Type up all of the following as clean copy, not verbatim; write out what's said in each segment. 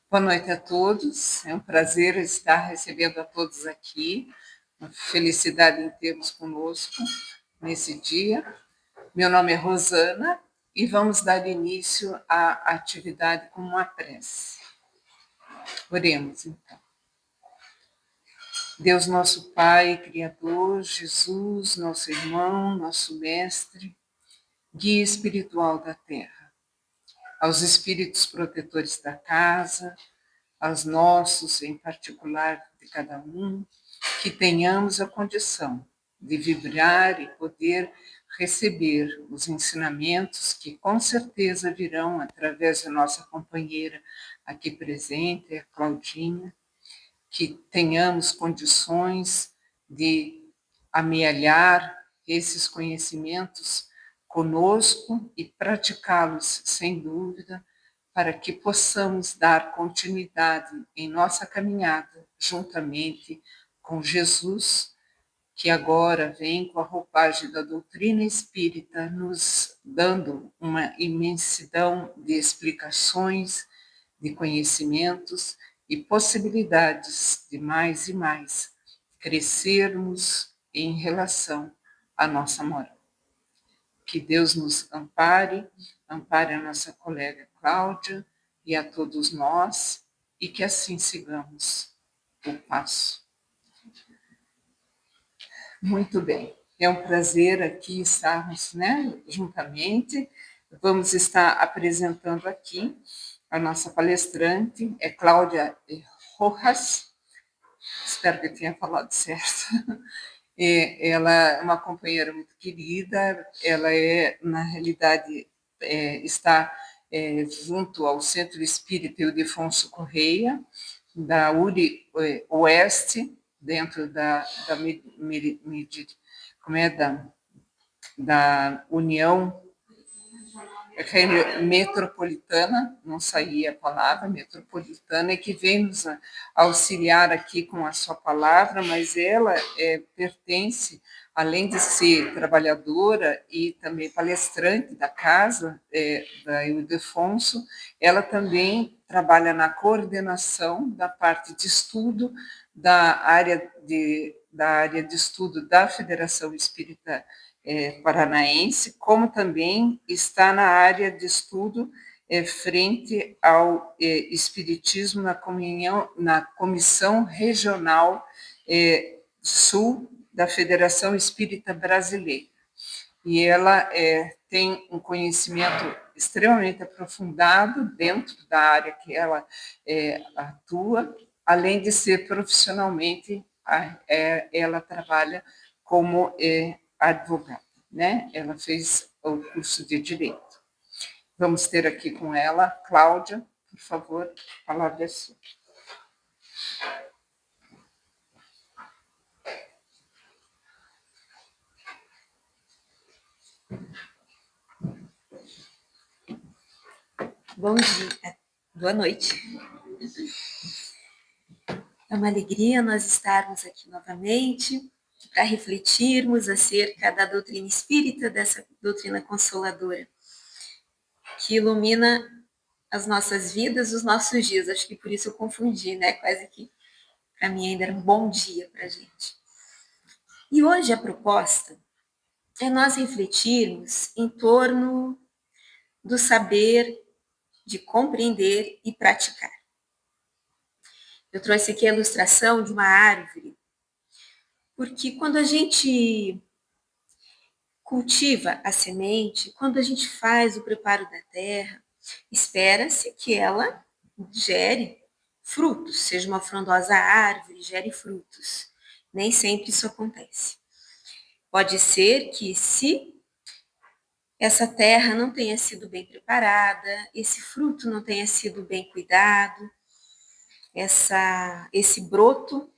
Boa noite a todos. É um prazer estar recebendo a todos aqui. Uma felicidade em termos conosco nesse dia. Meu nome é Rosana e vamos dar início à atividade com uma prece. Oremos, então. Deus, nosso Pai, Criador, Jesus, nosso irmão, nosso mestre, guia espiritual da terra, aos espíritos protetores da casa, aos nossos, em particular de cada um, que tenhamos a condição de vibrar e poder receber os ensinamentos que com certeza virão através da nossa companheira aqui presente, a Claudinha, que tenhamos condições de amealhar esses conhecimentos conosco e praticá-los sem dúvida, para que possamos dar continuidade em nossa caminhada juntamente com Jesus, que agora vem com a roupagem da doutrina espírita, nos dando uma imensidão de explicações, de conhecimentos e possibilidades de mais e mais crescermos em relação à nossa moral. Que Deus nos ampare, ampare a nossa colega Cláudia e a todos nós, e que assim sigamos o passo. Muito bem, é um prazer aqui estarmos, juntamente. Vamos estar apresentando aqui a nossa palestrante, é Cláudia Rojas, espero que eu tenha falado certo. Ela é uma companheira muito querida, ela na realidade, está junto ao Centro Espírita Ildefonso Correia, da URI Oeste, dentro da União Metropolitana, não saía a palavra, metropolitana, e que vem nos auxiliar aqui com a sua palavra, mas ela pertence, além de ser trabalhadora e também palestrante da casa da Ildefonso, ela também trabalha na coordenação da parte de estudo da área de estudo da Federação Espírita Paranaense, como também está na área de estudo frente ao Espiritismo na Comissão Regional Sul da Federação Espírita Brasileira. E ela tem um conhecimento extremamente aprofundado dentro da área que ela atua, além de ser profissionalmente, ela trabalha como advogada, né? Ela fez o curso de Direito. Vamos ter aqui com ela, Cláudia, por favor, a palavra é sua. Bom dia, boa noite. É uma alegria nós estarmos aqui novamente para refletirmos acerca da doutrina espírita, dessa doutrina consoladora, que ilumina as nossas vidas, os nossos dias. Acho que por isso eu confundi, né? Quase que para mim ainda era um bom dia para a gente. E hoje a proposta é nós refletirmos em torno do saber, de compreender e praticar. Eu trouxe aqui a ilustração de uma árvore, porque quando a gente cultiva a semente, quando a gente faz o preparo da terra, espera-se que ela gere frutos, seja uma frondosa árvore, gere frutos. Nem sempre isso acontece. Pode ser que se essa terra não tenha sido bem preparada, esse fruto não tenha sido bem cuidado, esse broto,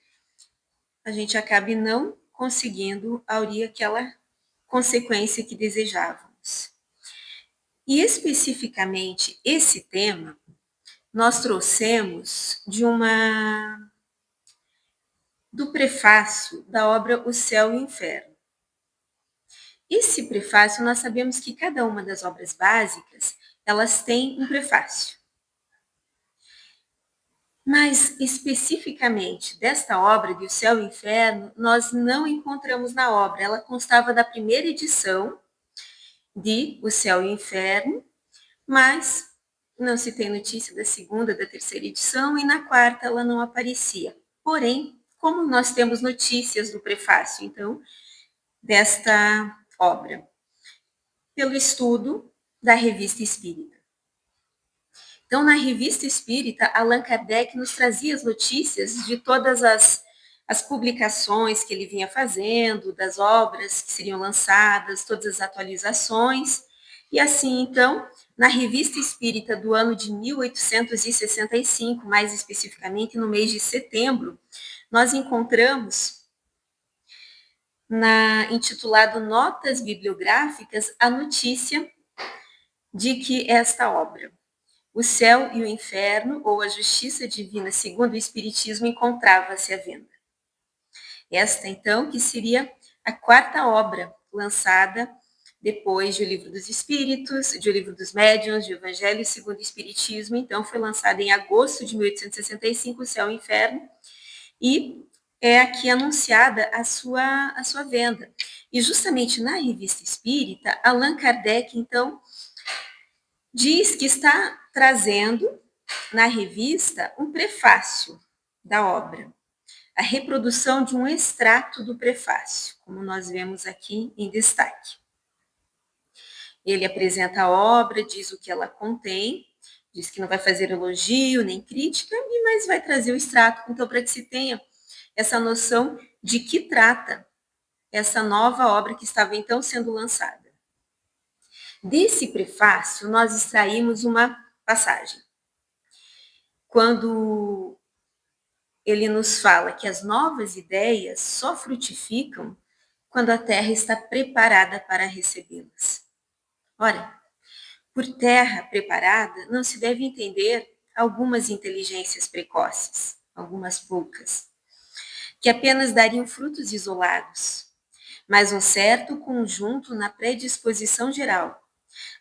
a gente acabe não conseguindo aurir aquela consequência que desejávamos. E especificamente esse tema nós trouxemos do prefácio da obra O Céu e o Inferno. Esse prefácio, nós sabemos que cada uma das obras básicas, elas têm um prefácio. Mas, especificamente, desta obra de O Céu e o Inferno, nós não encontramos na obra. Ela constava da primeira edição de O Céu e o Inferno, mas não se tem notícia da segunda, da terceira edição, e na quarta ela não aparecia. Porém, como nós temos notícias do prefácio, então, desta obra? Pelo estudo da Revista Espírita. Então, na Revista Espírita, Allan Kardec nos trazia as notícias de todas as publicações que ele vinha fazendo, das obras que seriam lançadas, todas as atualizações. E assim, então, na Revista Espírita do ano de 1865, mais especificamente no mês de setembro, nós encontramos, intitulado Notas Bibliográficas, a notícia de que esta obra, O Céu e o Inferno, ou A Justiça Divina segundo o Espiritismo, encontrava-se à venda. Esta, então, que seria a quarta obra lançada depois de O Livro dos Espíritos, de O Livro dos Médiuns, de Evangelho segundo o Espiritismo. Então, foi lançada em agosto de 1865, O Céu e o Inferno, e é aqui anunciada a sua venda. E justamente na Revista Espírita, Allan Kardec, então, diz que está trazendo na revista um prefácio da obra, a reprodução de um extrato do prefácio, como nós vemos aqui em destaque. Ele apresenta a obra, diz o que ela contém, diz que não vai fazer elogio nem crítica, mas vai trazer o extrato, então, para que se tenha essa noção de que trata essa nova obra que estava então sendo lançada. Desse prefácio, nós extraímos uma passagem. Quando ele nos fala que as novas ideias só frutificam quando a terra está preparada para recebê-las. Ora, por terra preparada não se deve entender algumas inteligências precoces, algumas poucas, que apenas dariam frutos isolados, mas um certo conjunto na predisposição geral,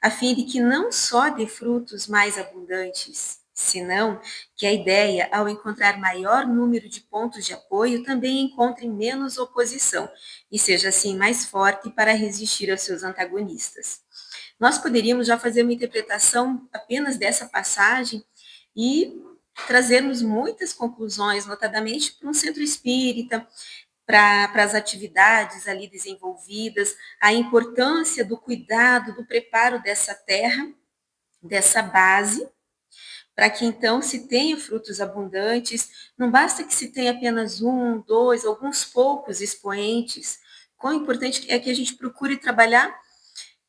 a fim de que não só dê frutos mais abundantes, senão que a ideia, ao encontrar maior número de pontos de apoio, também encontre menos oposição e seja assim mais forte para resistir aos seus antagonistas. Nós poderíamos já fazer uma interpretação apenas dessa passagem e trazermos muitas conclusões, notadamente para um centro espírita, para as atividades ali desenvolvidas, a importância do cuidado, do preparo dessa terra, dessa base, para que então se tenha frutos abundantes. Não basta que se tenha apenas um, dois, alguns poucos expoentes. Quão importante é que a gente procure trabalhar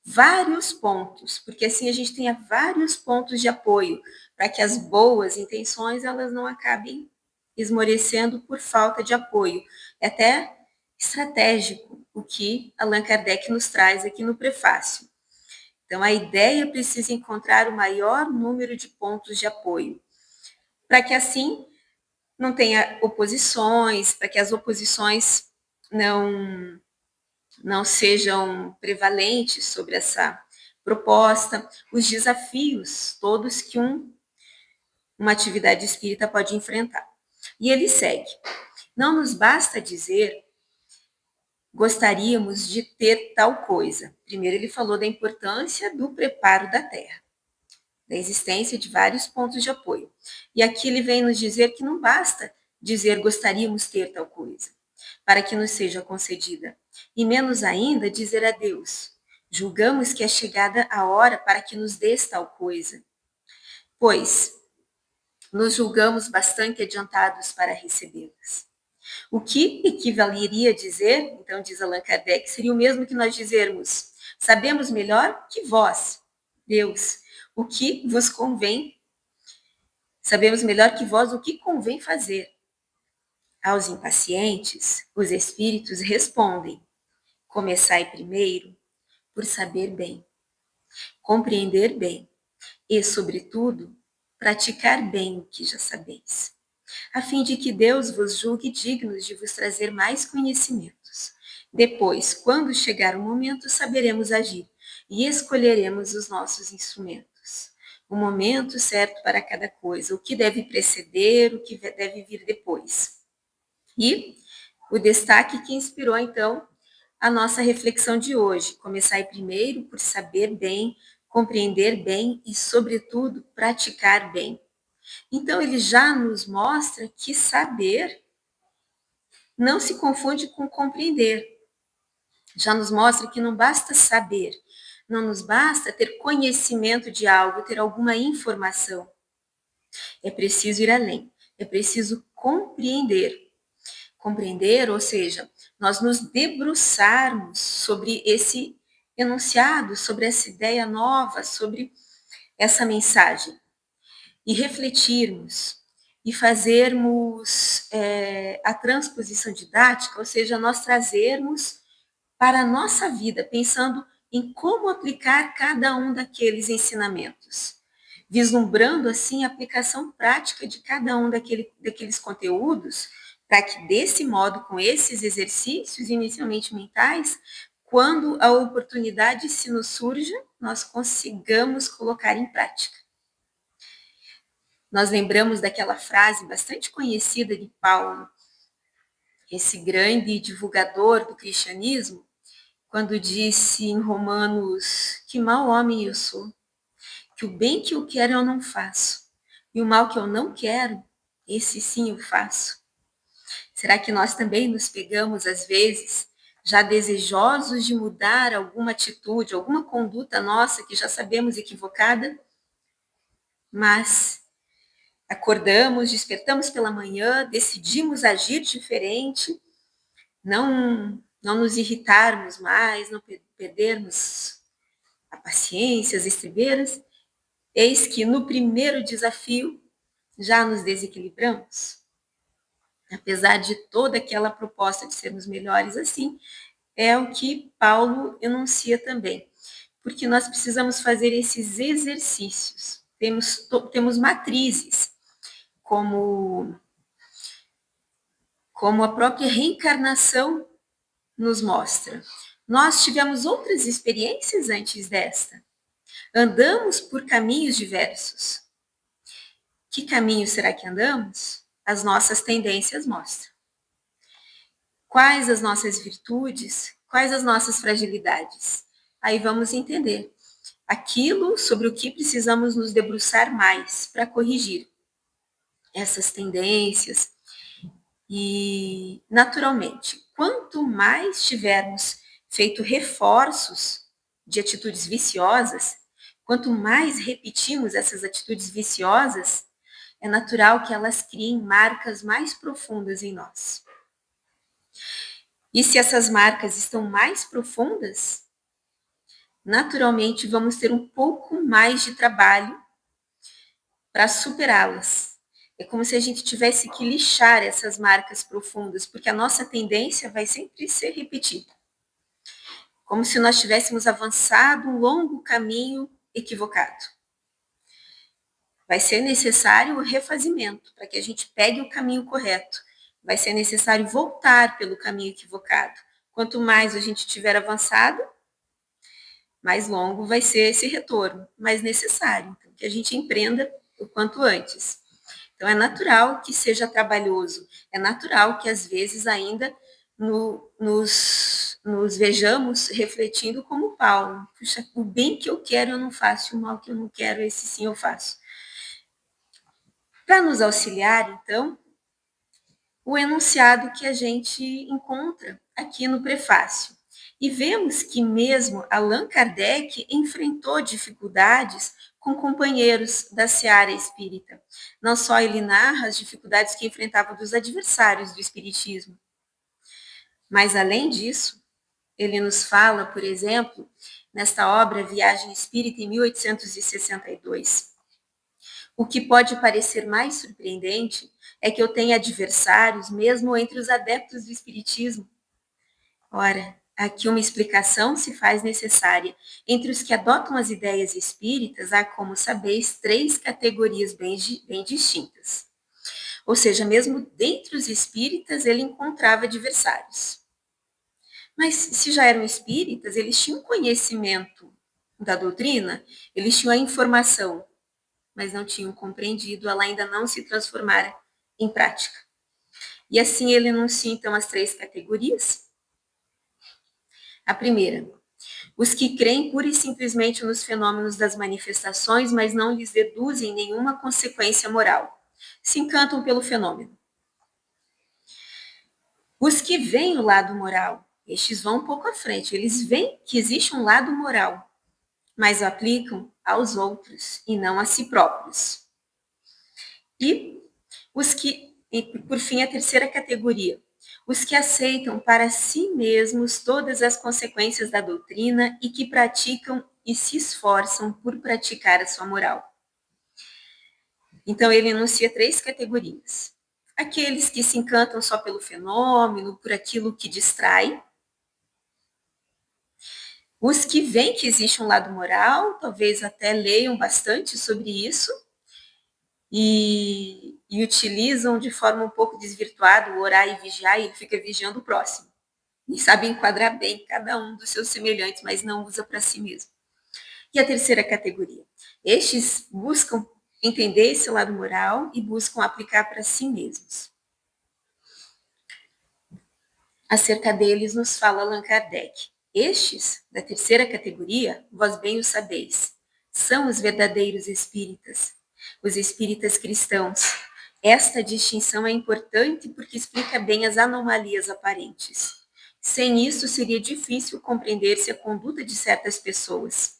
vários pontos, porque assim a gente tenha vários pontos de apoio, para que as boas intenções elas não acabem esmorecendo por falta de apoio. É até estratégico o que Allan Kardec nos traz aqui no prefácio. Então, a ideia precisa encontrar o maior número de pontos de apoio, para que assim não tenha oposições, para que as oposições não sejam prevalentes sobre essa proposta, os desafios todos que uma atividade espírita pode enfrentar. E ele segue. Não nos basta dizer gostaríamos de ter tal coisa. Primeiro ele falou da importância do preparo da terra, da existência de vários pontos de apoio. E aqui ele vem nos dizer que não basta dizer gostaríamos ter tal coisa, para que nos seja concedida, e menos ainda dizer a Deus, julgamos que é chegada a hora para que nos dês tal coisa, pois nos julgamos bastante adiantados para recebê-las. O que equivaleria a dizer, então diz Allan Kardec, seria o mesmo que nós dizermos, sabemos melhor que vós, Deus, o que vos convém, sabemos melhor que vós o que convém fazer. Aos impacientes, os espíritos respondem, começai primeiro por saber bem, compreender bem e, sobretudo, praticar bem o que já sabeis, a fim de que Deus vos julgue dignos de vos trazer mais conhecimentos. Depois, quando chegar o momento, saberemos agir e escolheremos os nossos instrumentos. o momento certo para cada coisa, o que deve preceder, o que deve vir depois. E o destaque que inspirou, então, a nossa reflexão de hoje. Começai primeiro por saber bem, compreender bem e, sobretudo, praticar bem. Então, ele já nos mostra que saber não se confunde com compreender. Já nos mostra que não basta saber, não nos basta ter conhecimento de algo, ter alguma informação. É preciso ir além, é preciso compreender. Compreender, ou seja, nós nos debruçarmos sobre esse enunciado, sobre essa ideia nova, sobre essa mensagem, e refletirmos, e fazermos a transposição didática, ou seja, nós trazermos para a nossa vida, pensando em como aplicar cada um daqueles ensinamentos, vislumbrando assim a aplicação prática de cada um daqueles conteúdos, para que desse modo, com esses exercícios inicialmente mentais, quando a oportunidade se nos surja, nós consigamos colocar em prática. Nós lembramos daquela frase bastante conhecida de Paulo, esse grande divulgador do cristianismo, quando disse em Romanos: que mau homem eu sou, que o bem que eu quero eu não faço, e o mal que eu não quero, esse sim eu faço. Será que nós também nos pegamos, às vezes, já desejosos de mudar alguma atitude, alguma conduta nossa que já sabemos equivocada, mas acordamos, despertamos pela manhã, decidimos agir diferente, não nos irritarmos mais, não perdermos a paciência, as estribeiras, eis que no primeiro desafio já nos desequilibramos. Apesar de toda aquela proposta de sermos melhores assim, é o que Paulo enuncia também, porque nós precisamos fazer esses exercícios. Temos matrizes, como a própria reencarnação nos mostra. Nós tivemos outras experiências antes desta. Andamos por caminhos diversos. Que caminho será que andamos? As nossas tendências mostram. Quais as nossas virtudes? Quais as nossas fragilidades? Aí vamos entender aquilo sobre o que precisamos nos debruçar mais para corrigir essas tendências. E, naturalmente, quanto mais tivermos feito reforços de atitudes viciosas, quanto mais repetimos essas atitudes viciosas, é natural que elas criem marcas mais profundas em nós. E se essas marcas estão mais profundas, naturalmente vamos ter um pouco mais de trabalho para superá-las. É como se a gente tivesse que lixar essas marcas profundas, porque a nossa tendência vai sempre ser repetida. Como se nós tivéssemos avançado um longo caminho equivocado. Vai ser necessário o refazimento para que a gente pegue o caminho correto. Vai ser necessário voltar pelo caminho equivocado. Quanto mais a gente tiver avançado, mais longo vai ser esse retorno, mais necessário, então, que a gente empreenda o quanto antes. Então, é natural que seja trabalhoso, é natural que, às vezes, ainda nos vejamos refletindo como Paulo. Puxa, o bem que eu quero eu não faço, o mal que eu não quero, esse sim eu faço. Para nos auxiliar, então, o enunciado que a gente encontra aqui no prefácio. E vemos que mesmo Allan Kardec enfrentou dificuldades com companheiros da seara espírita. Não só ele narra as dificuldades que enfrentava dos adversários do espiritismo, mas além disso, ele nos fala, por exemplo, nesta obra Viagem Espírita em 1862. O que pode parecer mais surpreendente é que eu tenha adversários mesmo entre os adeptos do espiritismo. Ora, aqui uma explicação se faz necessária. Entre os que adotam as ideias espíritas, há, como sabeis, 3 categorias bem distintas. Ou seja, mesmo dentre os espíritas, ele encontrava adversários. Mas se já eram espíritas, eles tinham conhecimento da doutrina, eles tinham a informação. mas não tinham compreendido, ela ainda não se transformara em prática. E assim ele enuncia, então, as 3 categorias. A primeira, os que creem pura e simplesmente nos fenômenos das manifestações, mas não lhes deduzem nenhuma consequência moral. Se encantam pelo fenômeno. Os que veem o lado moral, estes vão um pouco à frente, eles veem que existe um lado moral, mas o aplicam aos outros e não a si próprios. E por fim, a terceira categoria, os que aceitam para si mesmos todas as consequências da doutrina e que praticam e se esforçam por praticar a sua moral. Então, ele enuncia 3 categorias. Aqueles que se encantam só pelo fenômeno, por aquilo que distrai. Os que veem que existe um lado moral, talvez até leiam bastante sobre isso, e utilizam de forma um pouco desvirtuada o orar e vigiar, e ele fica vigiando o próximo. E sabe enquadrar bem cada um dos seus semelhantes, mas não usa para si mesmo. E a terceira categoria, estes buscam entender esse lado moral e buscam aplicar para si mesmos. Acerca deles nos fala Allan Kardec. Estes, da terceira categoria, vós bem o sabeis, são os verdadeiros espíritas, os espíritas cristãos. Esta distinção é importante porque explica bem as anomalias aparentes. Sem isso, seria difícil compreender-se a conduta de certas pessoas.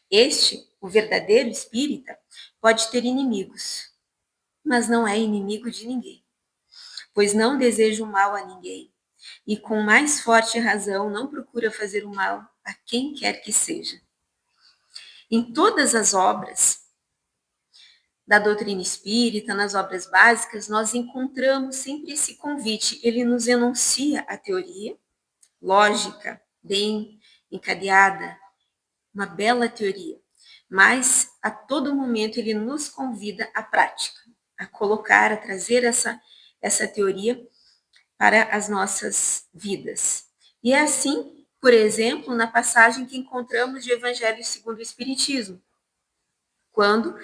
Este, o verdadeiro espírita, pode ter inimigos, mas não é inimigo de ninguém, pois não deseja o mal a ninguém, e com mais forte razão não procura fazer o mal a quem quer que seja. Em todas as obras da doutrina espírita, nas obras básicas, nós encontramos sempre esse convite. Ele nos enuncia a teoria, lógica, bem encadeada, uma bela teoria, mas a todo momento ele nos convida à prática, a colocar, a trazer essa teoria para as nossas vidas. E é assim, por exemplo, na passagem que encontramos de Evangelho segundo o Espiritismo, quando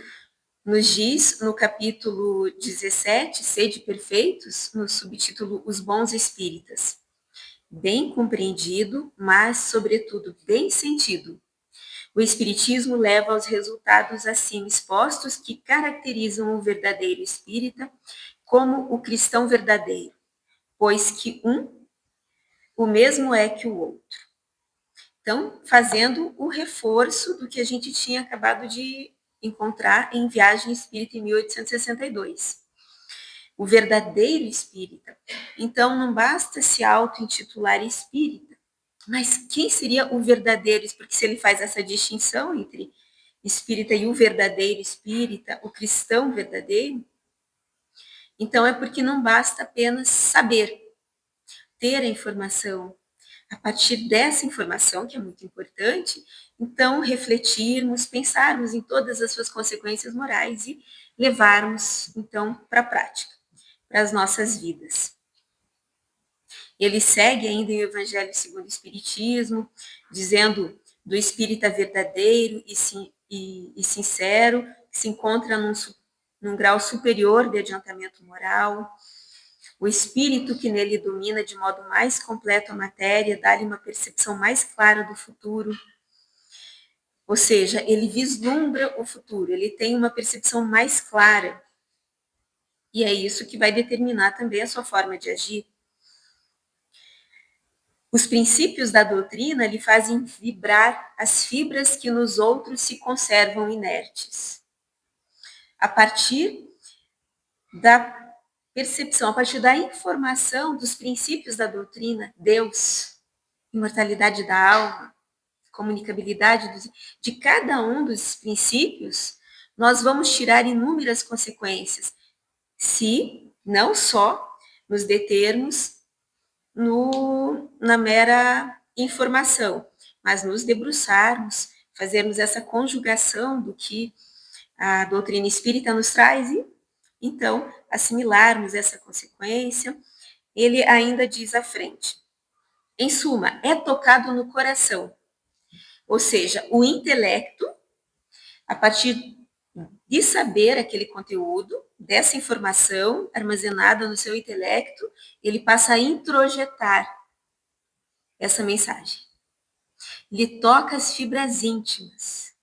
nos diz, no capítulo 17, Sede Perfeitos, no subtítulo Os Bons Espíritas, bem compreendido, mas, sobretudo, bem sentido. O Espiritismo leva aos resultados acima expostos que caracterizam o verdadeiro espírita como o cristão verdadeiro, pois que o mesmo é que o outro. Então, fazendo o reforço do que a gente tinha acabado de encontrar em Viagem Espírita em 1862. O verdadeiro espírita. Então, não basta se auto-intitular espírita, mas quem seria o verdadeiro? Porque se ele faz essa distinção entre espírita e o verdadeiro espírita, o cristão verdadeiro, então é porque não basta apenas saber, ter a informação. A partir dessa informação, que é muito importante, então refletirmos, pensarmos em todas as suas consequências morais e levarmos, então, para a prática, para as nossas vidas. Ele segue ainda em Evangelho segundo o Espiritismo, dizendo do espírita verdadeiro e sincero, que se encontra num grau superior de adiantamento moral. O espírito que nele domina de modo mais completo a matéria, dá-lhe uma percepção mais clara do futuro. Ou seja, ele vislumbra o futuro, ele tem uma percepção mais clara. E é isso que vai determinar também a sua forma de agir. Os princípios da doutrina lhe fazem vibrar as fibras que nos outros se conservam inertes. A partir da percepção, a partir da informação dos princípios da doutrina, Deus, imortalidade da alma, comunicabilidade de cada um dos princípios, nós vamos tirar inúmeras consequências, se não só nos determos na mera informação, mas nos debruçarmos, fazermos essa conjugação do que a doutrina espírita nos traz e, então, assimilarmos essa consequência. Ele ainda diz à frente, em suma, é tocado no coração, ou seja, o intelecto, a partir de saber aquele conteúdo, dessa informação armazenada no seu intelecto, ele passa a introjetar essa mensagem. Ele toca as fibras íntimas,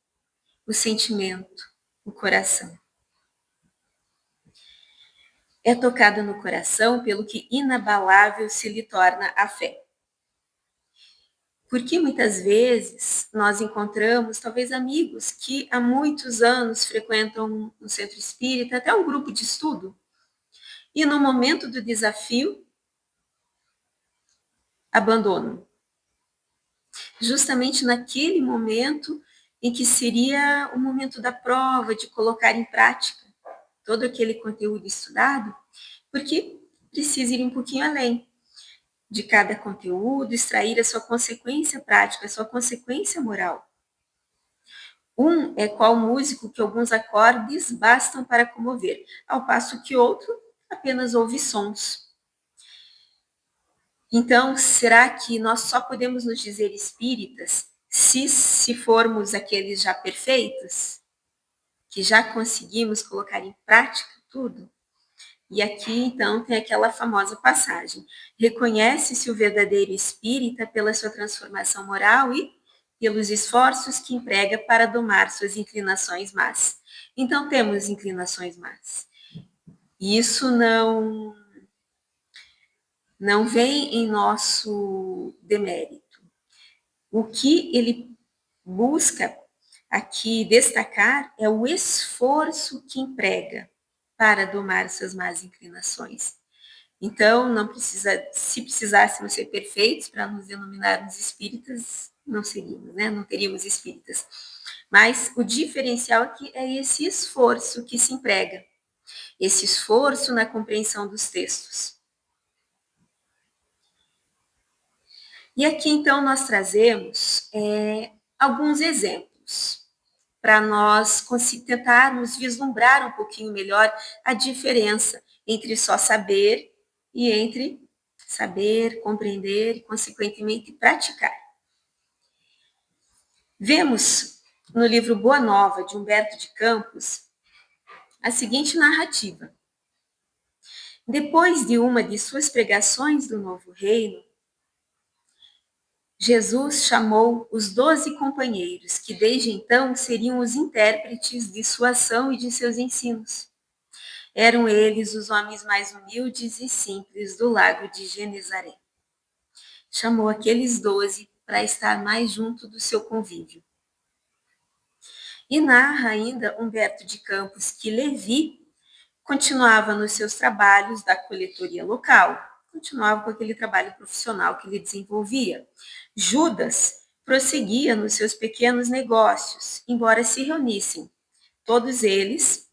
o sentimento, o coração. É tocado no coração pelo que inabalável se lhe torna a fé. Porque muitas vezes nós encontramos, talvez, amigos que há muitos anos frequentam um centro espírita, até um grupo de estudo, e no momento do desafio, abandonam. Justamente naquele momento em que seria o momento da prova, de colocar em prática todo aquele conteúdo estudado, porque precisa ir um pouquinho além de cada conteúdo, extrair a sua consequência prática, a sua consequência moral. Um é qual músico que alguns acordes bastam para comover, ao passo que outro apenas ouve sons. Então, será que nós só podemos nos dizer espíritas se formos aqueles já perfeitos? Que já conseguimos colocar em prática tudo? E aqui, então, tem aquela famosa passagem. Reconhece-se o verdadeiro espírita pela sua transformação moral e pelos esforços que emprega para domar suas inclinações más. Então, temos inclinações más. E isso não vem em nosso demérito. O que ele busca aqui destacar é o esforço que emprega para domar suas más inclinações. Então, não precisa, se precisássemos ser perfeitos para nos denominarmos espíritas, não seríamos, né? Não teríamos espíritas. Mas o diferencial aqui é esse esforço que se emprega, esse esforço na compreensão dos textos. E aqui, então, nós trazemos alguns exemplos para nós tentarmos vislumbrar um pouquinho melhor a diferença entre só saber e entre saber, compreender e, consequentemente, praticar. Vemos no livro Boa Nova, de Humberto de Campos, a seguinte narrativa. Depois de uma de suas pregações do Novo Reino, Jesus chamou os 12 companheiros, que desde então seriam os intérpretes de sua ação e de seus ensinos. Eram eles os homens mais humildes e simples do lago de Genezaré. Chamou aqueles 12 para estar mais junto do seu convívio. E narra ainda Humberto de Campos que Levi continuava nos seus trabalhos da coletoria local, continuava com aquele trabalho profissional que ele desenvolvia. Judas prosseguia nos seus pequenos negócios, embora se reunissem, todos eles,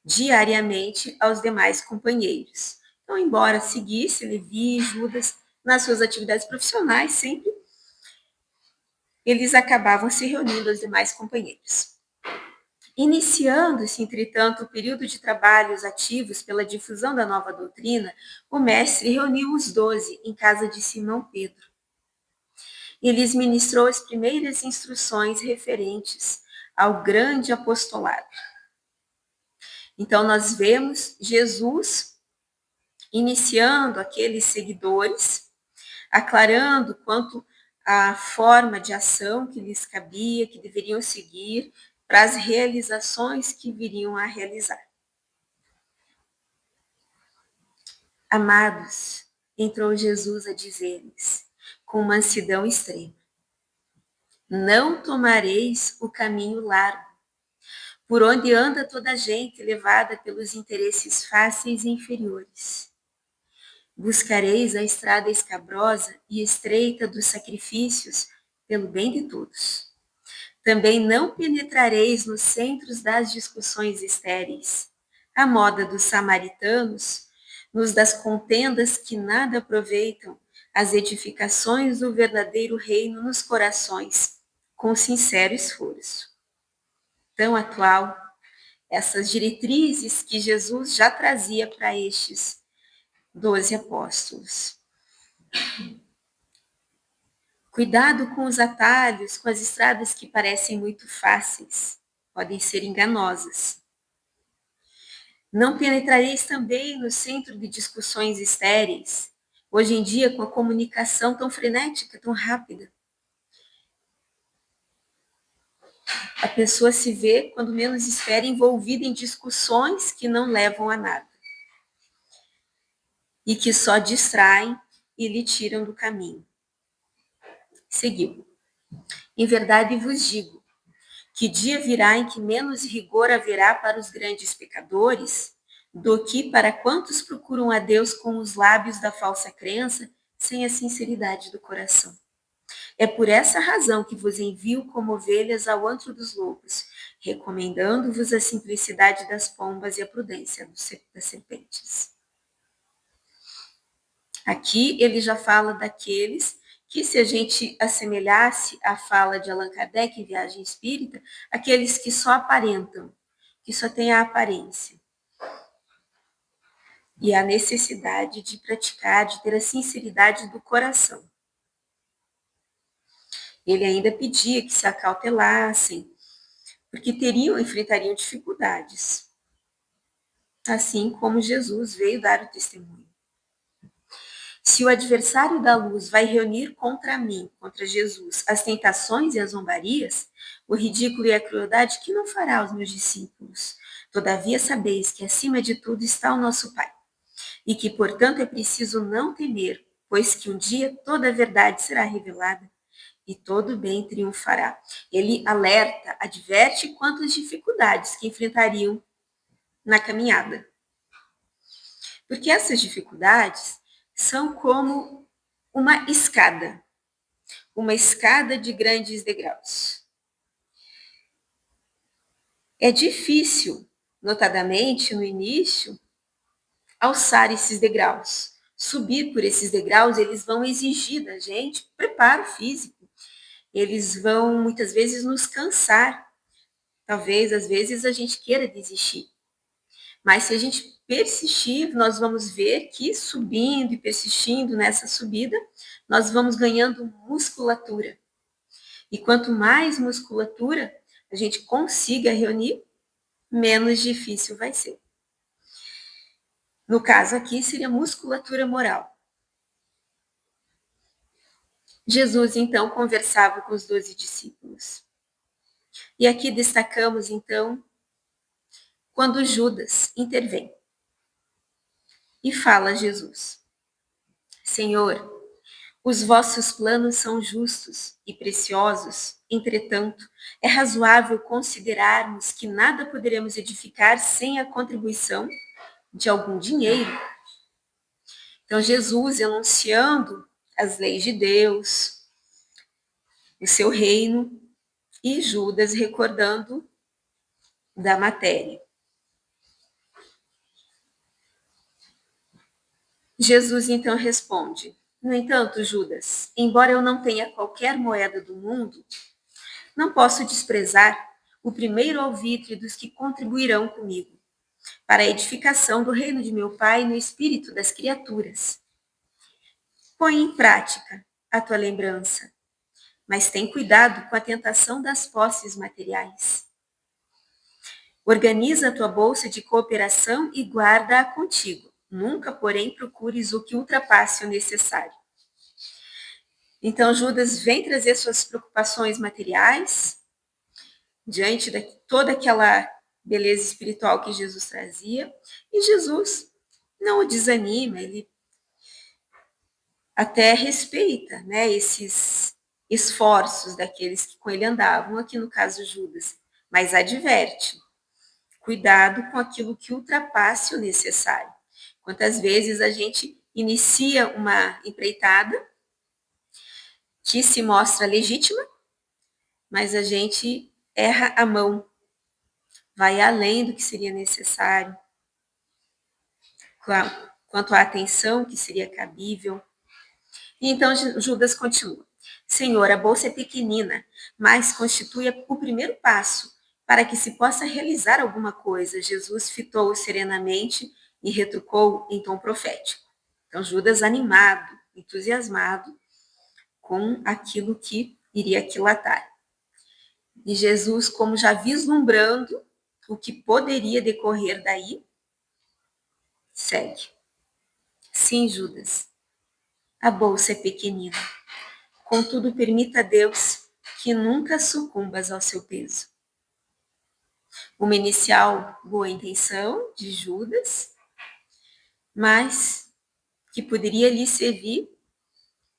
diariamente aos demais companheiros. Então, embora seguisse Levi e Judas nas suas atividades profissionais, sempre eles acabavam se reunindo aos demais companheiros. Iniciando-se, entretanto, o período de trabalhos ativos pela difusão da nova doutrina, o mestre reuniu os 12 em casa de Simão Pedro. E lhes ministrou as primeiras instruções referentes ao grande apostolado. Então, nós vemos Jesus iniciando aqueles seguidores, aclarando quanto à forma de ação que lhes cabia, que deveriam seguir, para as realizações que viriam a realizar. Amados, entrou Jesus a dizer-lhes, com mansidão extrema, não tomareis o caminho largo, por onde anda toda a gente levada pelos interesses fáceis e inferiores. Buscareis a estrada escabrosa e estreita dos sacrifícios pelo bem de todos. Também não penetrareis nos centros das discussões estéreis, à moda dos samaritanos, nos das contendas que nada aproveitam, as edificações do verdadeiro reino nos corações, com sincero esforço. Tão atual, essas diretrizes que Jesus já trazia para estes 12 apóstolos. Cuidado com os atalhos, com as estradas que parecem muito fáceis, podem ser enganosas. Não penetrareis também no centro de discussões estéreis, hoje em dia com a comunicação tão frenética, tão rápida. A pessoa se vê, quando menos espera, envolvida em discussões que não levam a nada e que só distraem e lhe tiram do caminho. Seguiu. Em verdade vos digo, que dia virá em que menos rigor haverá para os grandes pecadores do que para quantos procuram a Deus com os lábios da falsa crença, sem a sinceridade do coração. É por essa razão que vos envio como ovelhas ao antro dos lobos, recomendando-vos a simplicidade das pombas e a prudência das serpentes. Aqui ele já fala daqueles que, se a gente assemelhasse à fala de Allan Kardec em Viagem Espírita, aqueles que só aparentam, que só têm a aparência. E a necessidade de praticar, de ter a sinceridade do coração. Ele ainda pedia que se acautelassem, porque enfrentariam dificuldades. Assim como Jesus veio dar o testemunho. Se o adversário da luz vai reunir contra mim, contra Jesus, as tentações e as zombarias, o ridículo e a crueldade, que não fará aos meus discípulos? Todavia sabeis que acima de tudo está o nosso Pai, e que, portanto, é preciso não temer, pois que um dia toda a verdade será revelada e todo o bem triunfará. Ele alerta, adverte quanto às dificuldades que enfrentariam na caminhada. Porque essas dificuldades são como uma escada de grandes degraus. É difícil, notadamente no início, alçar esses degraus. Subir por esses degraus, eles vão exigir da gente preparo físico. Eles vão, muitas vezes, nos cansar. Talvez, às vezes, a gente queira desistir. Mas se a gente persistir, nós vamos ver que subindo e persistindo nessa subida, nós vamos ganhando musculatura. E quanto mais musculatura a gente consiga reunir, menos difícil vai ser. No caso aqui, seria musculatura moral. Jesus, então, conversava com os 12 discípulos. E aqui destacamos, então, quando Judas intervém. E fala a Jesus: Senhor, os vossos planos são justos e preciosos, entretanto, é razoável considerarmos que nada poderemos edificar sem a contribuição de algum dinheiro. Então, Jesus enunciando as leis de Deus, o seu reino, e Judas recordando da matéria. Jesus então responde: No entanto, Judas, embora eu não tenha qualquer moeda do mundo, não posso desprezar o primeiro alvitre dos que contribuirão comigo para a edificação do reino de meu Pai no espírito das criaturas. Põe em prática a tua lembrança, mas tem cuidado com a tentação das posses materiais. Organiza a tua bolsa de cooperação e guarda-a contigo. Nunca, porém, procures o que ultrapasse o necessário. Então, Judas vem trazer suas preocupações materiais, diante de toda aquela beleza espiritual que Jesus trazia, e Jesus não o desanima, ele até respeita, né, esses esforços daqueles que com ele andavam, aqui no caso Judas, mas adverte: cuidado com aquilo que ultrapasse o necessário. Quantas vezes a gente inicia uma empreitada que se mostra legítima, mas a gente erra a mão, vai além do que seria necessário, quanto à atenção que seria cabível. E então Judas continua: Senhor, a bolsa é pequenina, mas constitui o primeiro passo para que se possa realizar alguma coisa. Jesus fitou-o serenamente e retrucou em tom profético. Então Judas, animado, entusiasmado com aquilo que iria aquilatar. E Jesus, como já vislumbrando o que poderia decorrer daí, segue. Sim, Judas, a bolsa é pequenina. Contudo, permita a Deus que nunca sucumbas ao seu peso. Uma inicial boa intenção de Judas, mas que poderia lhe servir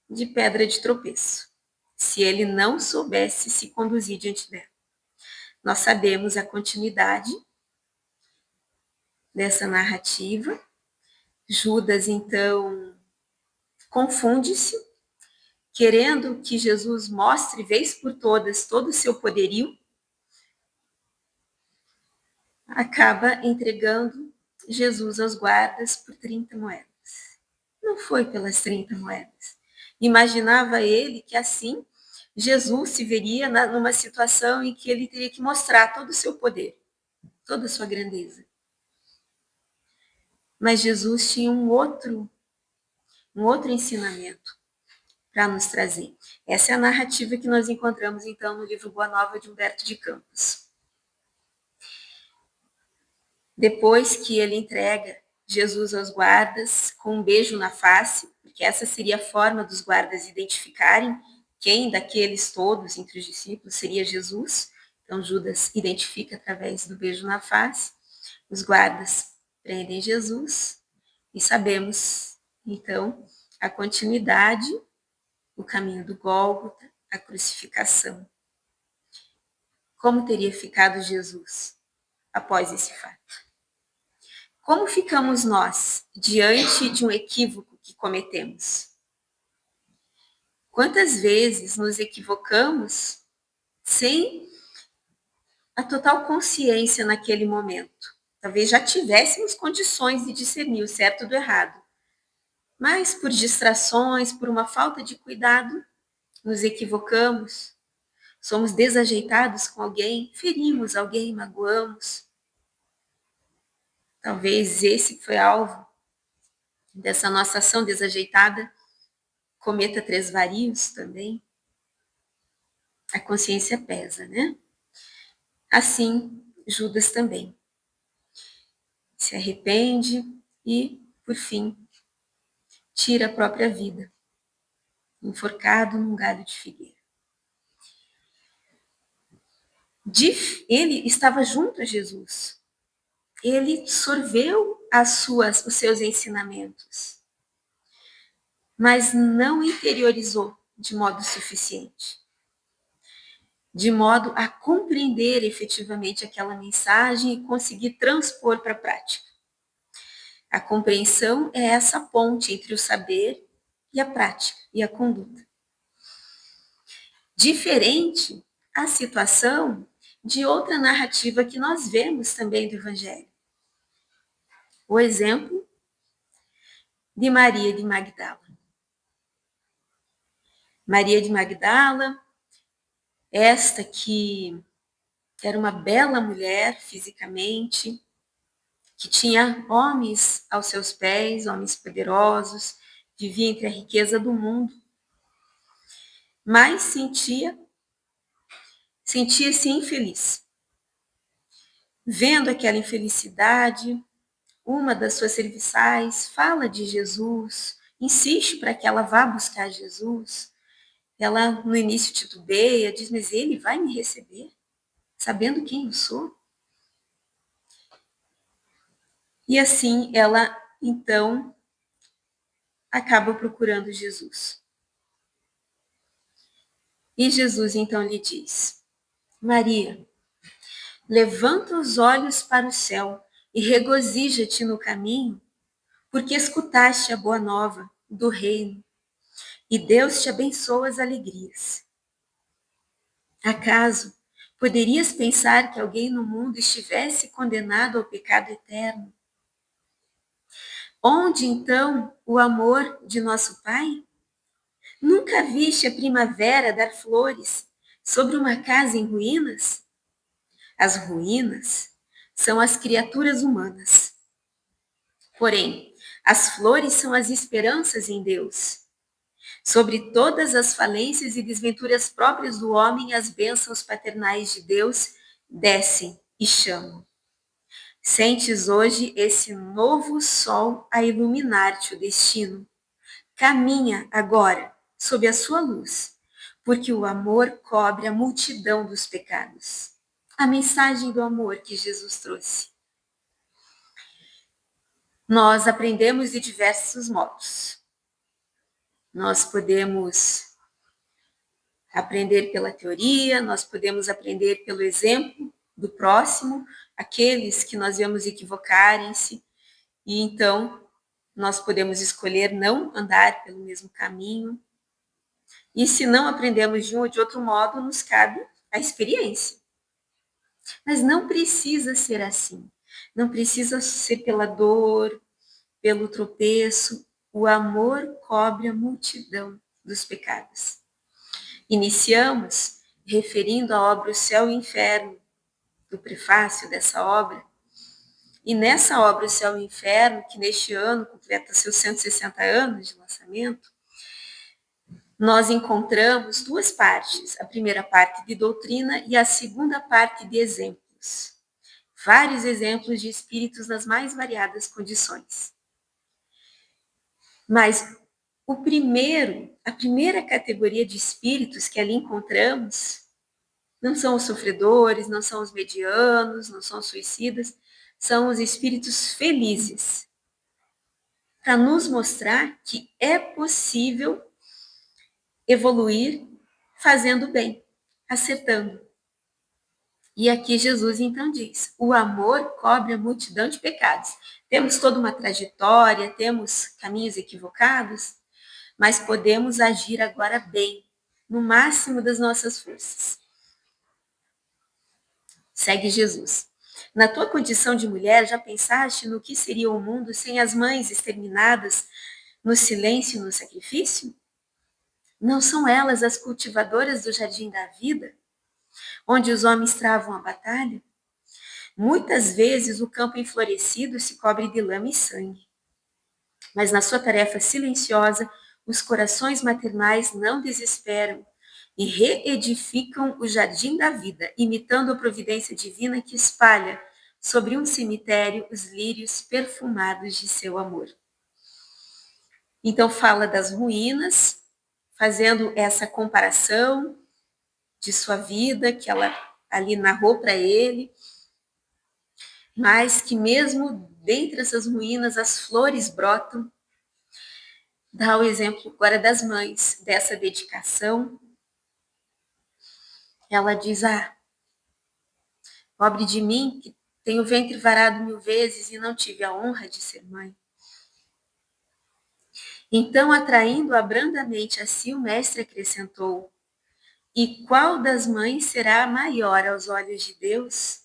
de pedra de tropeço, se ele não soubesse se conduzir diante dela. Nós sabemos a continuidade dessa narrativa. Judas, então, confunde-se, querendo que Jesus mostre, vez por todas, todo o seu poderio, acaba entregando Jesus aos guardas por 30 moedas. Não foi pelas 30 moedas. Imaginava ele que assim Jesus se veria numa situação em que ele teria que mostrar todo o seu poder, toda a sua grandeza. Mas Jesus tinha um outro ensinamento para nos trazer. Essa é a narrativa que nós encontramos, então, no livro Boa Nova de Humberto de Campos. Depois que ele entrega Jesus aos guardas com um beijo na face, porque essa seria a forma dos guardas identificarem quem daqueles todos entre os discípulos seria Jesus. Então Judas identifica através do beijo na face. Os guardas prendem Jesus e sabemos, então, a continuidade, o caminho do Gólgota, a crucificação. Como teria ficado Jesus após esse fato? Como ficamos nós diante de um equívoco que cometemos? Quantas vezes nos equivocamos sem a total consciência naquele momento? Talvez já tivéssemos condições de discernir o certo do errado, mas por distrações, por uma falta de cuidado, nos equivocamos, somos desajeitados com alguém, ferimos alguém, magoamos. Talvez esse foi alvo dessa nossa ação desajeitada, cometa 3 varios também. A consciência pesa, né? Assim, Judas também se arrepende e, por fim, tira a própria vida, enforcado num galho de figueira. Ele estava junto a Jesus. Ele sorveu os seus ensinamentos, mas não interiorizou de modo suficiente, de modo a compreender efetivamente aquela mensagem e conseguir transpor para a prática. A compreensão é essa ponte entre o saber e a prática e a conduta. Diferente a situação de outra narrativa que nós vemos também do Evangelho. O exemplo de Maria de Magdala. Maria de Magdala, esta que era uma bela mulher fisicamente, que tinha homens aos seus pés, homens poderosos, vivia entre a riqueza do mundo, mas sentia-se infeliz. Vendo aquela infelicidade, uma das suas serviçais fala de Jesus, insiste para que ela vá buscar Jesus. Ela, no início, titubeia, diz, mas ele vai me receber, sabendo quem eu sou? E assim, ela, então, acaba procurando Jesus. E Jesus, então, lhe diz, Maria, levanta os olhos para o céu e regozija-te no caminho, porque escutaste a boa nova do reino, e Deus te abençoa as alegrias. Acaso poderias pensar que alguém no mundo estivesse condenado ao pecado eterno? Onde, então, o amor de nosso Pai? Nunca viste a primavera dar flores sobre uma casa em ruínas? As ruínas são as criaturas humanas. Porém, as flores são as esperanças em Deus. Sobre todas as falências e desventuras próprias do homem, as bênçãos paternais de Deus descem e chamam. Sentes hoje esse novo sol a iluminar-te o destino. Caminha agora sob a sua luz, porque o amor cobre a multidão dos pecados. A mensagem do amor que Jesus trouxe. Nós aprendemos de diversos modos. Nós podemos aprender pela teoria, nós podemos aprender pelo exemplo do próximo, aqueles que nós vemos equivocarem-se, e então nós podemos escolher não andar pelo mesmo caminho. E se não aprendemos de um ou de outro modo, nos cabe a experiência. Mas não precisa ser assim. Não precisa ser pela dor, pelo tropeço. O amor cobre a multidão dos pecados. Iniciamos referindo a obra O Céu e o Inferno, do prefácio dessa obra. E nessa obra O Céu e o Inferno, que neste ano completa seus 160 anos de lançamento, nós encontramos duas partes, a primeira parte de doutrina e a segunda parte de exemplos. Vários exemplos de espíritos nas mais variadas condições. Mas a primeira categoria de espíritos que ali encontramos não são os sofredores, não são os medianos, não são os suicidas, são os espíritos felizes. Para nos mostrar que é possível evoluir fazendo bem, acertando. E aqui Jesus então diz, o amor cobre a multidão de pecados. Temos toda uma trajetória, temos caminhos equivocados, mas podemos agir agora bem, no máximo das nossas forças. Segue Jesus. Na tua condição de mulher, já pensaste no que seria o mundo sem as mães exterminadas no silêncio e no sacrifício? Não são elas as cultivadoras do jardim da vida, onde os homens travam a batalha? Muitas vezes o campo enflorescido se cobre de lama e sangue. Mas na sua tarefa silenciosa, os corações maternais não desesperam e reedificam o jardim da vida, imitando a providência divina que espalha sobre um cemitério os lírios perfumados de seu amor. Então fala das ruínas, fazendo essa comparação de sua vida, que ela ali narrou para ele, mas que mesmo dentre essas ruínas as flores brotam. Dá o exemplo agora das mães, dessa dedicação. Ela diz, pobre de mim, que tenho o ventre varado 1000 vezes e não tive a honra de ser mãe. Então, atraindo-a brandamente a si, o mestre acrescentou, e qual das mães será a maior aos olhos de Deus?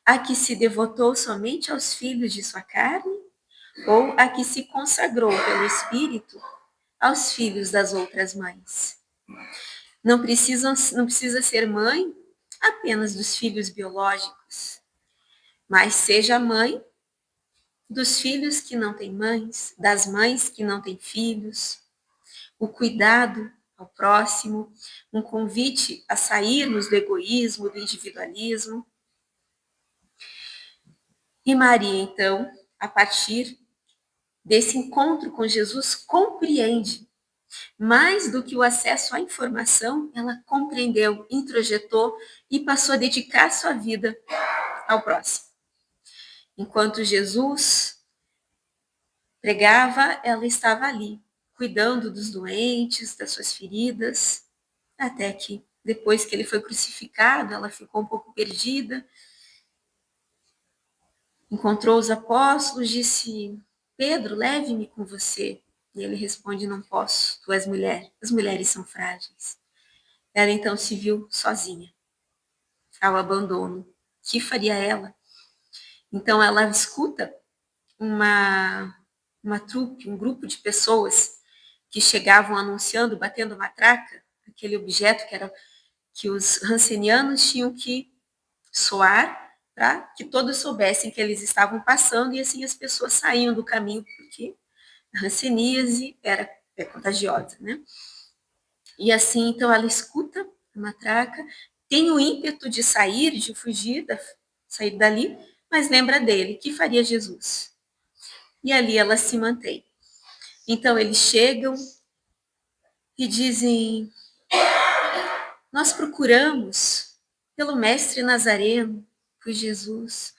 A que se devotou somente aos filhos de sua carne? Ou a que se consagrou pelo Espírito aos filhos das outras mães? Não precisa ser mãe apenas dos filhos biológicos, mas seja mãe dos filhos que não têm mães, das mães que não têm filhos, o cuidado ao próximo, um convite a sairmos do egoísmo, do individualismo. E Maria, então, a partir desse encontro com Jesus, compreende. Mais do que o acesso à informação, ela compreendeu, introjetou e passou a dedicar sua vida ao próximo. Enquanto Jesus pregava, ela estava ali, cuidando dos doentes, das suas feridas, até que depois que ele foi crucificado, ela ficou um pouco perdida. Encontrou os apóstolos, disse, Pedro, leve-me com você. E ele responde, não posso, tu és mulher, as mulheres são frágeis. Ela então se viu sozinha, ao abandono. O que faria ela? Então ela escuta uma trupe, um grupo de pessoas que chegavam anunciando, batendo matraca, aquele objeto que os rancenianos tinham que soar para que todos soubessem que eles estavam passando e assim as pessoas saíam do caminho, porque a ranceníase era é contagiosa, né? E assim, então, ela escuta a matraca, tem o ímpeto de sair, de fugir, sair dali, mas lembra dele, que faria Jesus. E ali ela se mantém. Então, eles chegam e dizem: nós procuramos pelo Mestre Nazareno, por Jesus.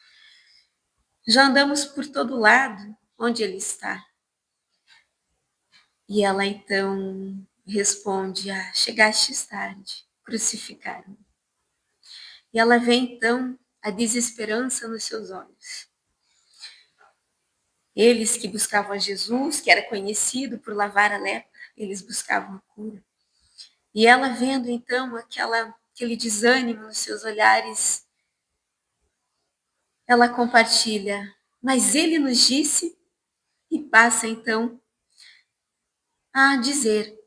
Já andamos por todo lado, onde ele está. E ela então responde: chegastes tarde, crucificaram. E ela vê então a desesperança nos seus olhos. Eles que buscavam a Jesus, que era conhecido por lavar a lepra, eles buscavam a cura. E ela vendo então aquele desânimo nos seus olhares, ela compartilha: mas ele nos disse, e passa então a dizer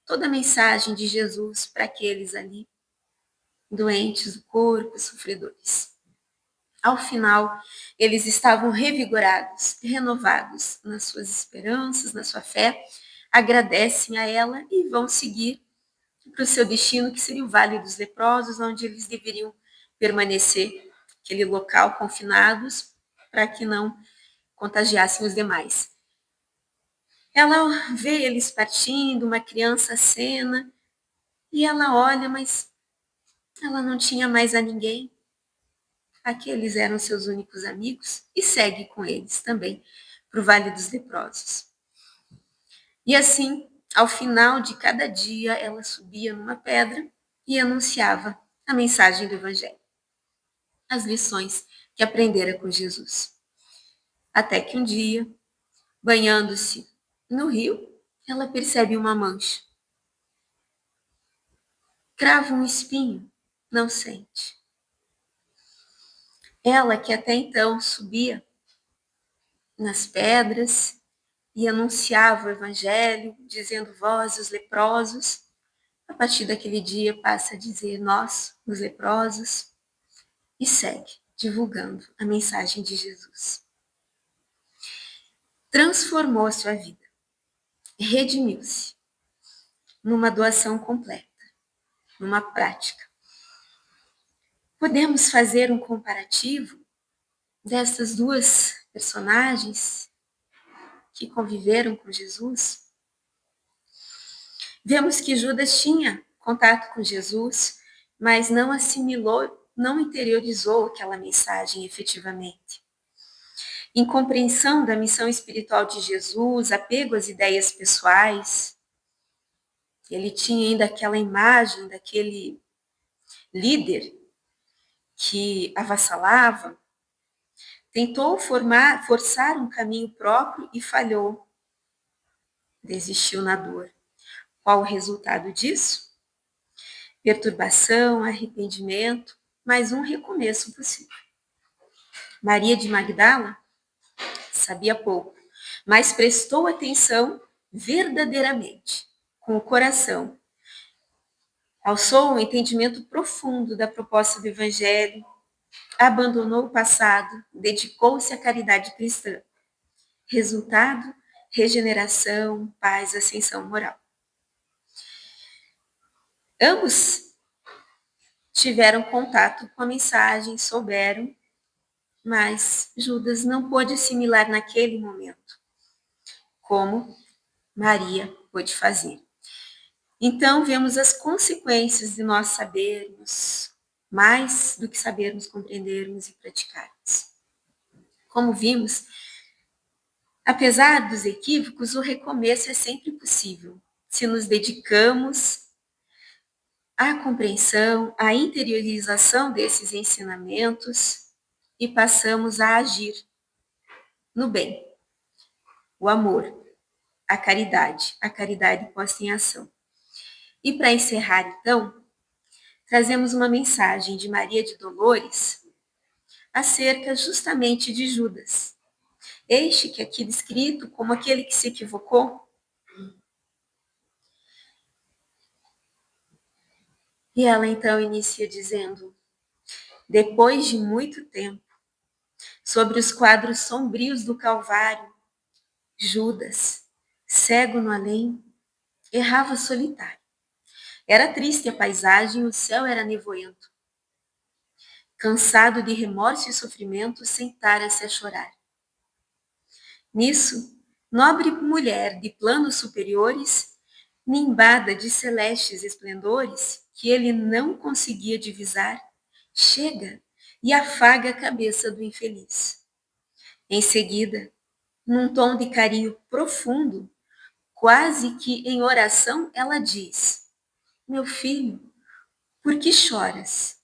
toda a mensagem de Jesus para aqueles ali, doentes do corpo, sofredores. Ao final, eles estavam revigorados, renovados nas suas esperanças, na sua fé, agradecem a ela e vão seguir para o seu destino, que seria o Vale dos Leprosos, onde eles deveriam permanecer, aquele local, confinados, para que não contagiassem os demais. Ela vê eles partindo, uma criança acena, e ela olha, mas ela não tinha mais a ninguém. Aqueles eram seus únicos amigos, e segue com eles também para o Vale dos Leprosos. E assim, ao final de cada dia, ela subia numa pedra e anunciava a mensagem do Evangelho, as lições que aprendera com Jesus. Até que um dia, banhando-se no rio, ela percebe uma mancha. Crava um espinho, não sente. Ela, que até então subia nas pedras e anunciava o Evangelho, dizendo: vós, os leprosos, a partir daquele dia passa a dizer: nós, os leprosos, e segue divulgando a mensagem de Jesus. Transformou a sua vida, redimiu-se numa doação completa, numa prática. Podemos fazer um comparativo dessas duas personagens que conviveram com Jesus? Vemos que Judas tinha contato com Jesus, mas não assimilou, não interiorizou aquela mensagem efetivamente. Incompreensão da missão espiritual de Jesus, apego às ideias pessoais. Ele tinha ainda aquela imagem daquele líder que avassalava, tentou forçar um caminho próprio e falhou. Desistiu na dor. Qual o resultado disso? Perturbação, arrependimento, mais um recomeço possível. Maria de Magdala sabia pouco, mas prestou atenção verdadeiramente, com o coração. Alçou um entendimento profundo da proposta do Evangelho, abandonou o passado, dedicou-se à caridade cristã. Resultado: regeneração, paz, ascensão moral. Ambos tiveram contato com a mensagem, souberam, mas Judas não pôde assimilar naquele momento, como Maria pôde fazer. Então, vemos as consequências de nós sabermos mais do que sabermos, compreendermos e praticarmos. Como vimos, apesar dos equívocos, o recomeço é sempre possível, se nos dedicamos à compreensão, à interiorização desses ensinamentos e passamos a agir no bem, o amor, a caridade posta em ação. E para encerrar, então, trazemos uma mensagem de Maria de Dolores acerca justamente de Judas. Este que aqui descrito como aquele que se equivocou. E ela então inicia dizendo: depois de muito tempo, sobre os quadros sombrios do Calvário, Judas, cego no além, Errava solitário. Era triste a paisagem, o céu era nevoento. Cansado de remorso e sofrimento, sentara-se a chorar. Nisso, nobre mulher de planos superiores, nimbada de celestes esplendores, que ele não conseguia divisar, chega e afaga a cabeça do infeliz. Em seguida, num tom de carinho profundo, quase que em oração, ela diz: Meu filho, por que choras?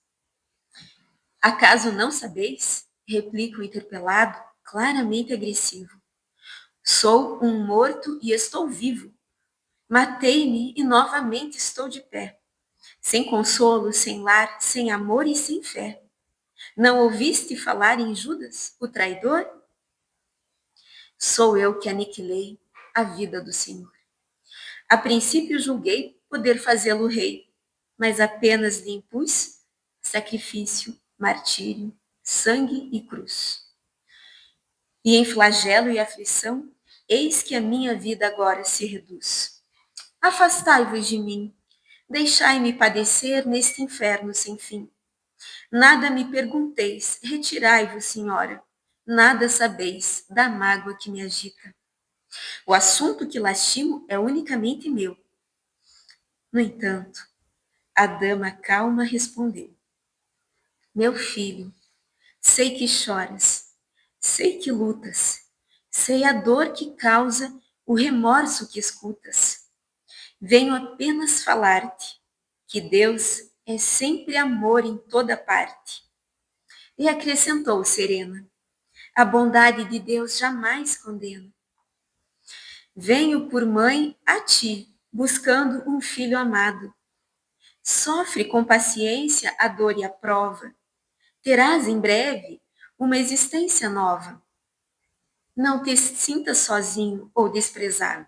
Acaso não sabeis? Replica o interpelado, claramente agressivo. Sou um morto e estou vivo. Matei-me e novamente estou de pé. Sem consolo, sem lar, sem amor e sem fé. Não ouviste falar em Judas, o traidor? Sou eu que aniquilei a vida do Senhor. A princípio julguei poder fazê-lo rei, mas apenas lhe impus sacrifício, martírio, sangue e cruz. E em flagelo e aflição, eis que a minha vida agora se reduz. Afastai-vos de mim, deixai-me padecer neste inferno sem fim. Nada me pergunteis, retirai-vos, Senhora, nada sabeis da mágoa que me agita. O assunto que lastimo é unicamente meu. No entanto, a dama calma respondeu: Meu filho, sei que choras, sei que lutas, sei a dor que causa o remorso que escutas. Venho apenas falar-te que Deus é sempre amor em toda parte. E acrescentou serena: A bondade de Deus jamais condena. Venho por mãe a ti, buscando um filho amado. Sofre com paciência a dor e a prova. Terás em breve uma existência nova. Não te sintas sozinho ou desprezado.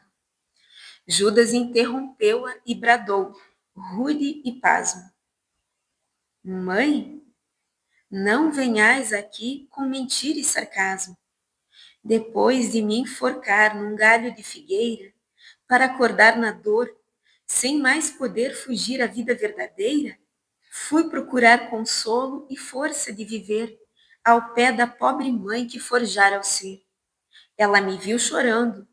Judas interrompeu-a e bradou, rude e pasmo: Mãe, não venhais aqui com mentira e sarcasmo. Depois de me enforcar num galho de figueira, para acordar na dor, sem mais poder fugir à vida verdadeira, fui procurar consolo e força de viver ao pé da pobre mãe que forjara o ser. Ela me viu chorando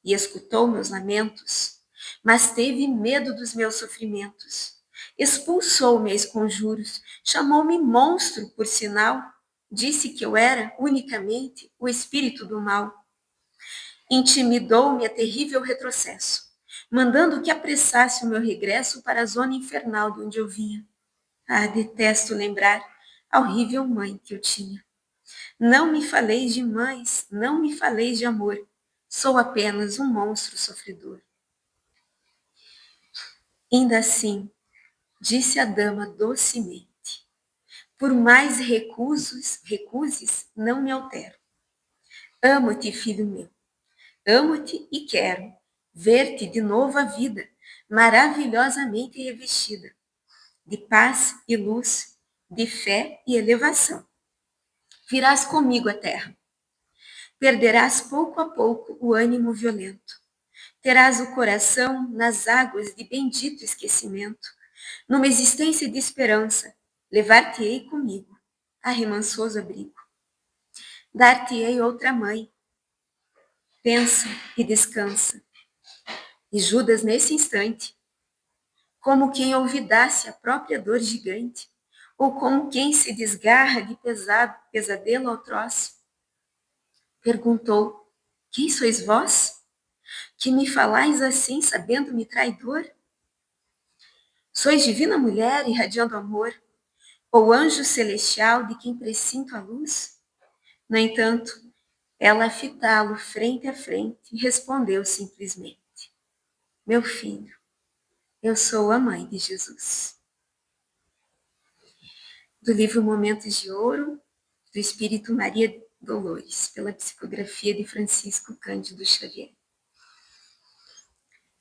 e escutou meus lamentos, mas teve medo dos meus sofrimentos. Expulsou-me a esconjuros, chamou-me monstro, por sinal, disse que eu era, unicamente, o espírito do mal. Intimidou-me a terrível retrocesso, mandando que apressasse o meu regresso para a zona infernal de onde eu vinha. Ah, detesto lembrar a horrível mãe que eu tinha. Não me faleis de mães, não me faleis de amor. Sou apenas um monstro sofredor. Ainda assim, disse a dama docemente, por mais recuses, não me altero. Amo-te, filho meu. Amo-te e quero ver-te de novo a vida, maravilhosamente revestida, de paz e luz, de fé e elevação. Virás comigo à terra. Perderás pouco a pouco o ânimo violento. Terás o coração nas águas de bendito esquecimento. Numa existência de esperança, levar-te-ei comigo a remansoso abrigo. Dar-te-ei outra mãe. Pensa e descansa. E Judas, nesse instante, como quem olvidasse a própria dor gigante, ou como quem se desgarra de pesadelo atroz, perguntou: Quem sois vós? Que me falais assim, sabendo-me traidor? Sois divina mulher, irradiando amor, ou anjo celestial de quem presinto a luz? No entanto, ela, a fitá-lo frente a frente, respondeu simplesmente: Meu filho, eu sou a mãe de Jesus. Do livro Momentos de Ouro, do Espírito Maria Dolores, pela psicografia de Francisco Cândido Xavier.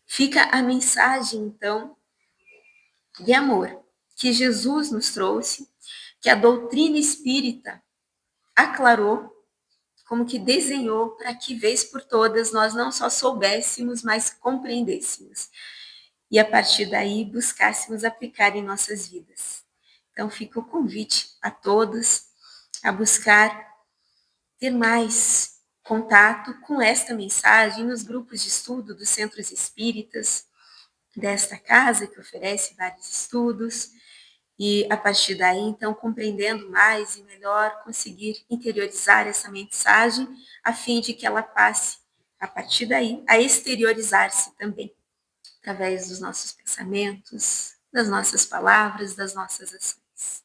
Fica a mensagem, então, de amor que Jesus nos trouxe, que a doutrina espírita aclarou, como que desenhou para que, vez por todas, nós não só soubéssemos, mas compreendêssemos. e a partir daí buscássemos aplicar em nossas vidas. Então fica o convite a todos a buscar ter mais contato com esta mensagem nos grupos de estudo dos centros espíritas desta casa, que oferece vários estudos, e a partir daí, então, compreendendo mais e melhor, conseguir interiorizar essa mensagem, a fim de que ela passe, a partir daí, a exteriorizar-se também, através dos nossos pensamentos, das nossas palavras, das nossas ações.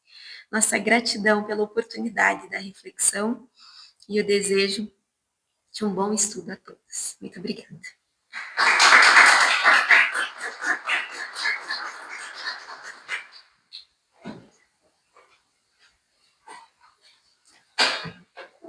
Nossa gratidão pela oportunidade da reflexão e o desejo de um bom estudo a todos. Muito obrigada.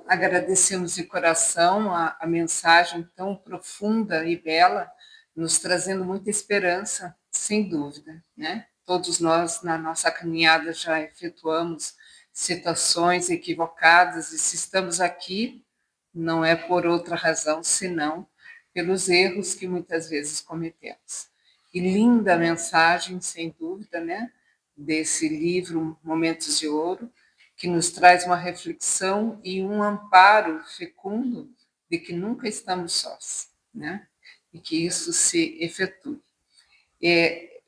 Agradecemos de coração a mensagem tão profunda e bela, nos trazendo muita esperança, sem dúvida, né? Todos nós, na nossa caminhada, já efetuamos situações equivocadas, e se estamos aqui, não é por outra razão, senão pelos erros que muitas vezes cometemos. E linda mensagem, sem dúvida, né? Desse livro Momentos de Ouro, que nos traz uma reflexão e um amparo fecundo de que nunca estamos sós, né? E que isso se efetue.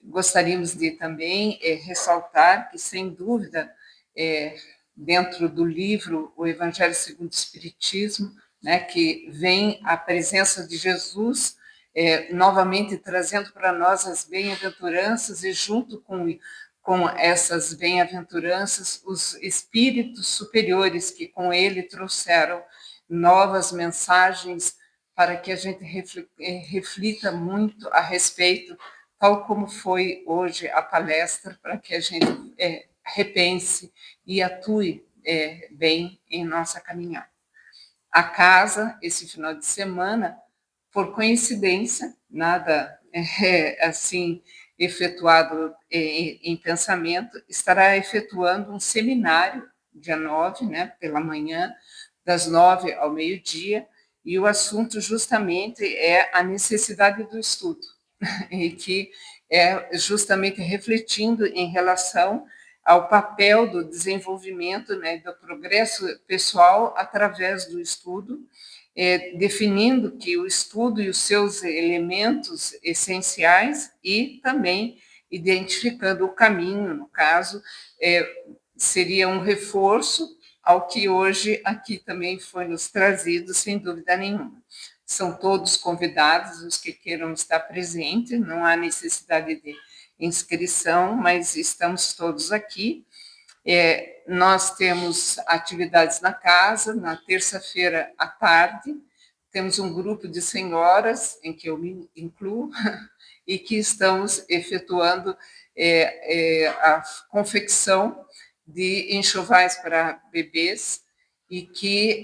Gostaríamos de também ressaltar que, sem dúvida, dentro do livro O Evangelho segundo o Espiritismo, né, que vem a presença de Jesus, novamente trazendo para nós as bem-aventuranças, e junto com essas bem-aventuranças, os espíritos superiores que com ele trouxeram novas mensagens para que a gente reflita muito a respeito, tal como foi hoje a palestra, para que a gente repense e atue bem em nossa caminhada. A casa, esse final de semana, por coincidência, nada assim efetuado em pensamento, estará efetuando um seminário, dia 9, né, pela manhã, das 9 ao meio-dia, e o assunto justamente é a necessidade do estudo, e que é justamente refletindo em relação ao papel do desenvolvimento, né, do progresso pessoal através do estudo, definindo que o estudo e os seus elementos essenciais, e também identificando o caminho, no caso, seria um reforço ao que hoje aqui também foi nos trazido, sem dúvida nenhuma. São todos convidados, os que queiram estar presentes, não há necessidade de inscrição, mas estamos todos aqui. Nós temos atividades na casa, na terça-feira à tarde, temos um grupo de senhoras, em que eu me incluo, e que estamos efetuando a confecção de enxovais para bebês, e que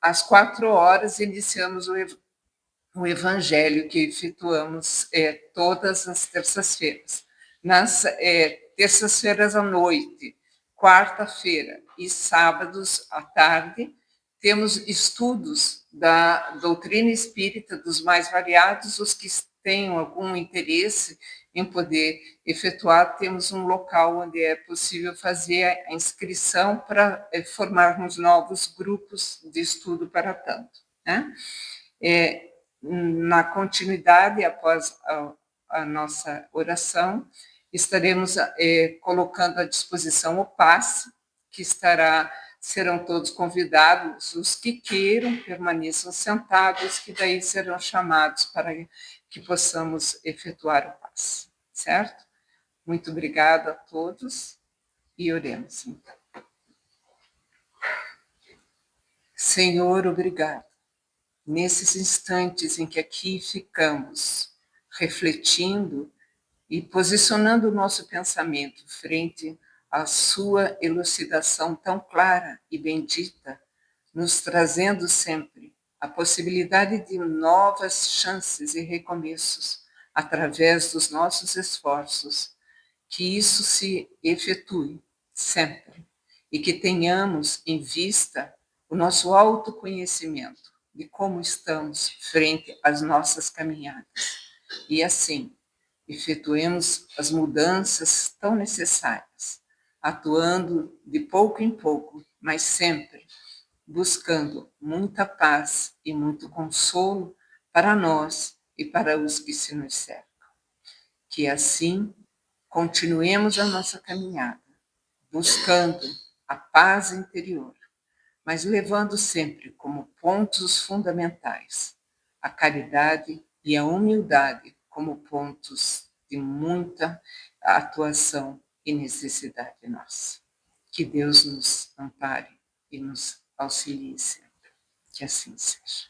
às 4 horas iniciamos o evangelho que efetuamos todas as terças-feiras. Nas terças-feiras à noite, quarta-feira e sábados à tarde, temos estudos da doutrina espírita dos mais variados. Os que tenham algum interesse em poder efetuar, temos um local onde é possível fazer a inscrição para formarmos novos grupos de estudo para tanto, né? Na continuidade, após a nossa oração, estaremos colocando à disposição o passe, que serão todos convidados, os que queiram permaneçam sentados, que daí serão chamados para que possamos efetuar o passe, certo? Muito obrigada a todos e oremos, então. Senhor, obrigado. Nesses instantes em que aqui ficamos, refletindo e posicionando o nosso pensamento frente à sua elucidação tão clara e bendita, nos trazendo sempre a possibilidade de novas chances e recomeços através dos nossos esforços, que isso se efetue sempre e que tenhamos em vista o nosso autoconhecimento de como estamos frente às nossas caminhadas. E assim, efetuemos as mudanças tão necessárias, atuando de pouco em pouco, mas sempre buscando muita paz e muito consolo para nós e para os que se nos cercam. Que assim continuemos a nossa caminhada, buscando a paz interior, mas levando sempre como pontos fundamentais a caridade e a humildade como pontos de muita atuação e necessidade nossa. Que Deus nos ampare e nos auxilie sempre. Que assim seja.